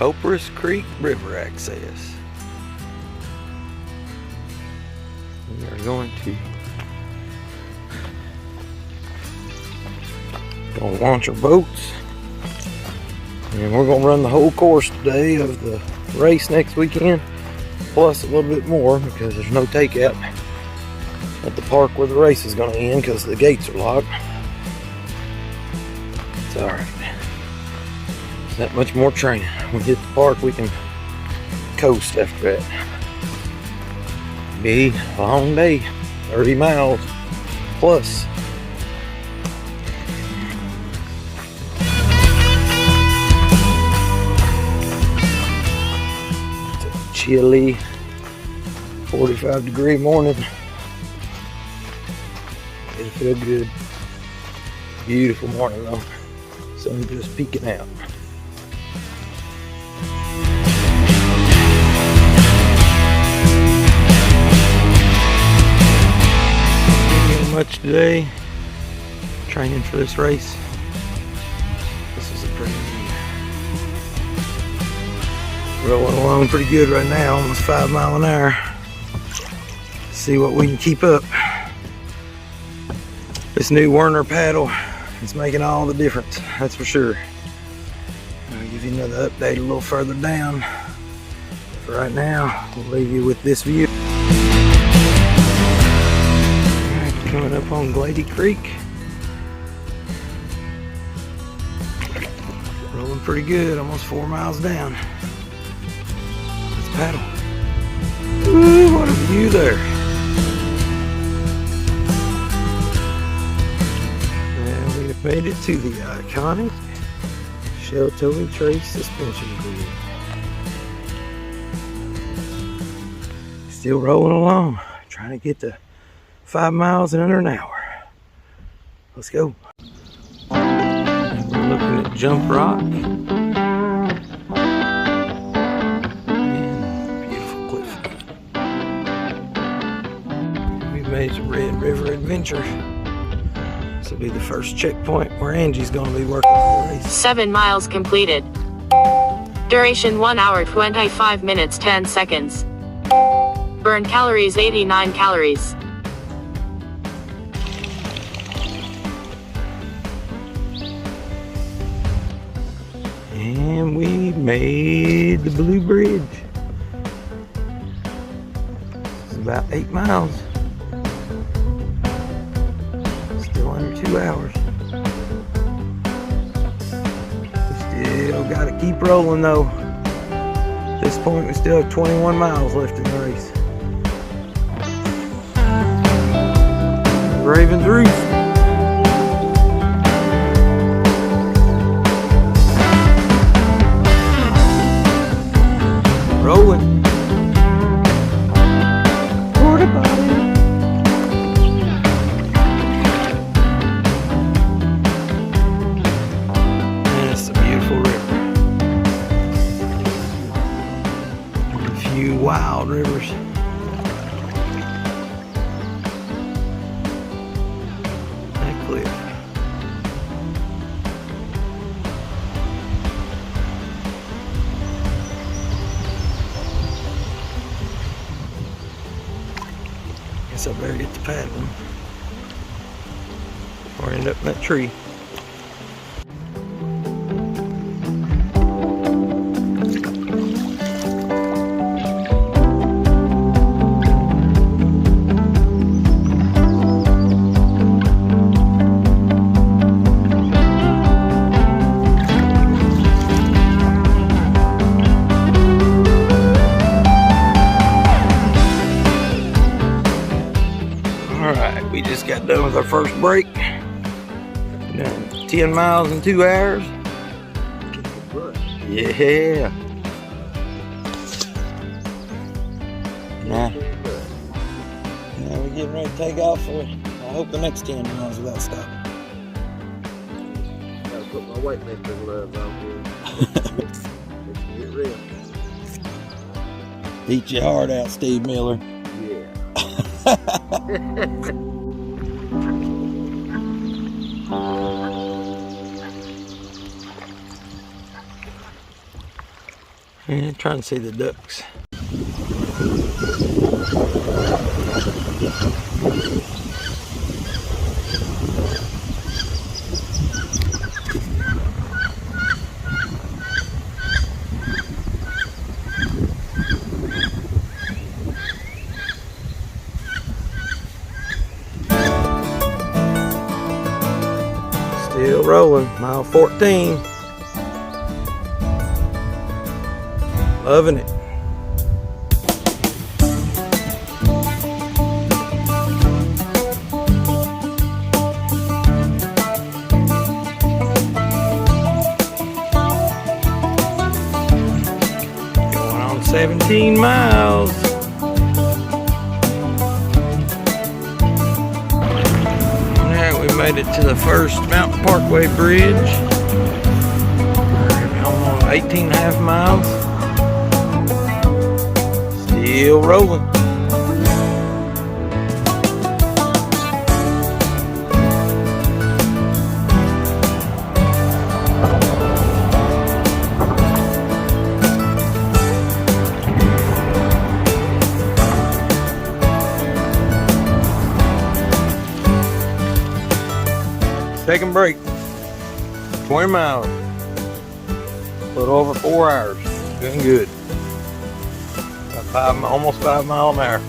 Copperas Creek River access. We are going to launch our boats, and we're going to run the whole course today of the race next weekend, plus a little bit more because there's no takeout at the park where the race is going to end because the gates are locked. It's alright. There's that much more training. When we hit the park, we can coast after that. Be a long day, 30 miles plus. It's a chilly 45-degree morning. It'll feel good. Beautiful morning though. Sun just peeking out. Much today training for this race. This is a pretty rolling along pretty good right now, almost 5 miles an hour. See what we can keep up. This new Werner paddle is making all the difference, that's for sure. I'll give you another update a little further down. For right now, we'll leave you with this view. Coming up on Glady Creek. Rolling pretty good, almost 4 miles down. Let's paddle. Ooh, what a view there. And we have made it to the iconic Shell Towing Trace suspension bridge. Still rolling along, trying to get to 5 miles in under an hour. Let's go. And we're looking at Jump Rock. And beautiful cliff. We've made it to Red River Adventure. This will be the first checkpoint where Angie's going to be working for the race. 7 miles completed. Duration 1 hour 25 minutes 10 seconds. Burned calories 89 calories. And we made the Blue Bridge. It's about 8 miles. Still under 2 hours. We still gotta keep rolling though. At this point we still have 21 miles left in the race. Raven's Roost. Rolling. Porta potty. Man, it's a beautiful river. A few wild rivers. That cliff. Guess I better get the paddling or end up in that tree. Alright, we just got done with our first break. Done 10 miles in 2 hours. Yeah. Now we're getting ready to take off for, I hope, the next 10 miles without stopping. Gotta put my weightlifting gloves on here. Let's get real. Beat your heart out, Steve Miller. Yeah. And trying to see the ducks. Still rolling, mile 14. Loving it. Going on 17 miles. There, we made it to the first Mountain Parkway Bridge. Almost 18.5 miles. Still rolling. Second break. 20 miles. A little over 4 hours. Doing good. Almost 5 miles an hour.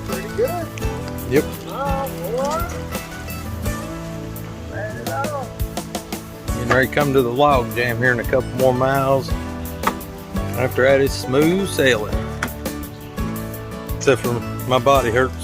Pretty good. Yep. Getting ready to come to the log jam here in a couple more miles. After that, it's smooth sailing. Except for my body hurts.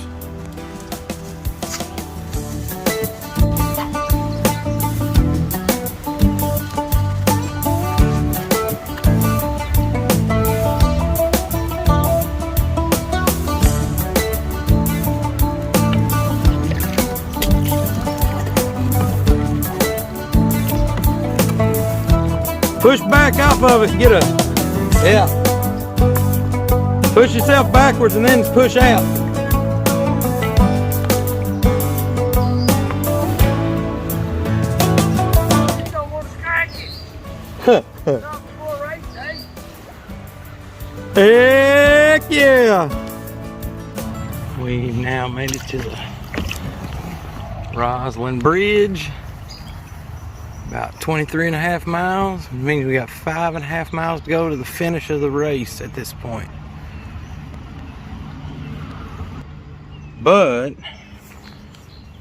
Push back off of it, get a, yeah. Push yourself backwards and then push out. You don't want to scratch it. Not before race day. Heck yeah. We've now made it to the Roslyn Bridge. About 23.5 miles, which means we got 5.5 miles to go to the finish of the race at this point. But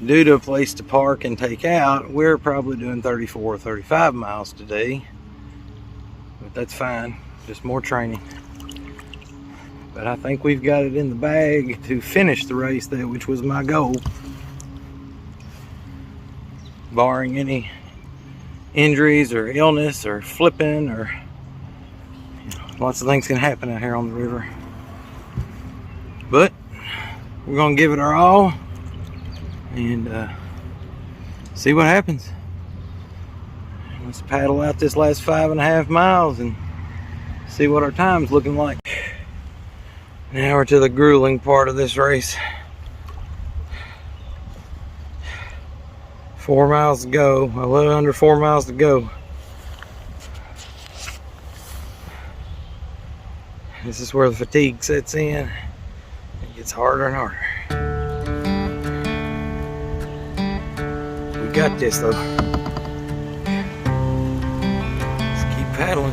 due to a place to park and take out, we're probably doing 34 or 35 miles today. But that's fine, just more training. But I think we've got it in the bag to finish the race there, which was my goal. Barring any injuries or illness or flipping or lots of things can happen out here on the river, but we're gonna give it our all and see what happens. Let's paddle out this last 5.5 miles and see what our time's looking like. Now we're to the grueling part of this race. 4 miles to go, a little under 4 miles to go. This is where the fatigue sets in. It gets harder and harder. We got this though. Let's keep paddling.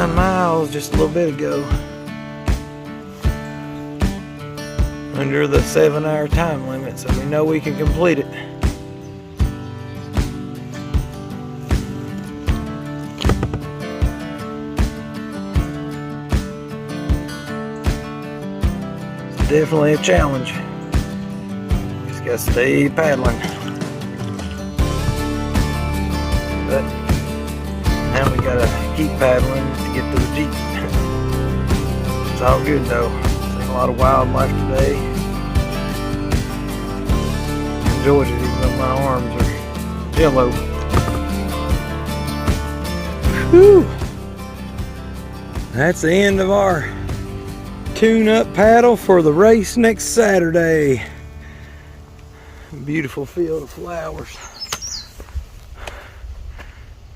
9 miles just a little bit ago. Under the 7-hour time limit, so we know we can complete it. It's definitely a challenge. Just gotta stay paddling. But now we gotta keep paddling to get to the Jeep. It's all good though. Seen a lot of wildlife today. Enjoyed it even though my arms are jello. Whew. That's the end of our tune-up paddle for the race next Saturday. Beautiful field of flowers.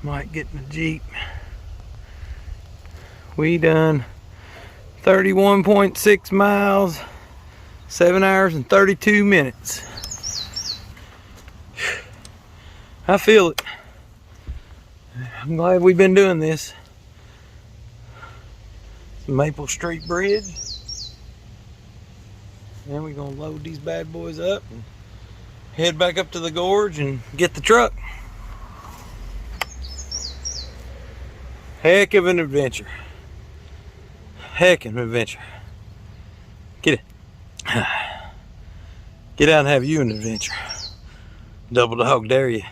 Might get in the Jeep. We done 31.6 miles, 7 hours and 32 minutes. I feel it. I'm glad we've been doing this. Maple Street Bridge. And we're gonna load these bad boys up and head back up to the gorge and get the truck. Heck of an adventure. Heck of an adventure. Get it. Get out and have you an adventure. Double dog dare you.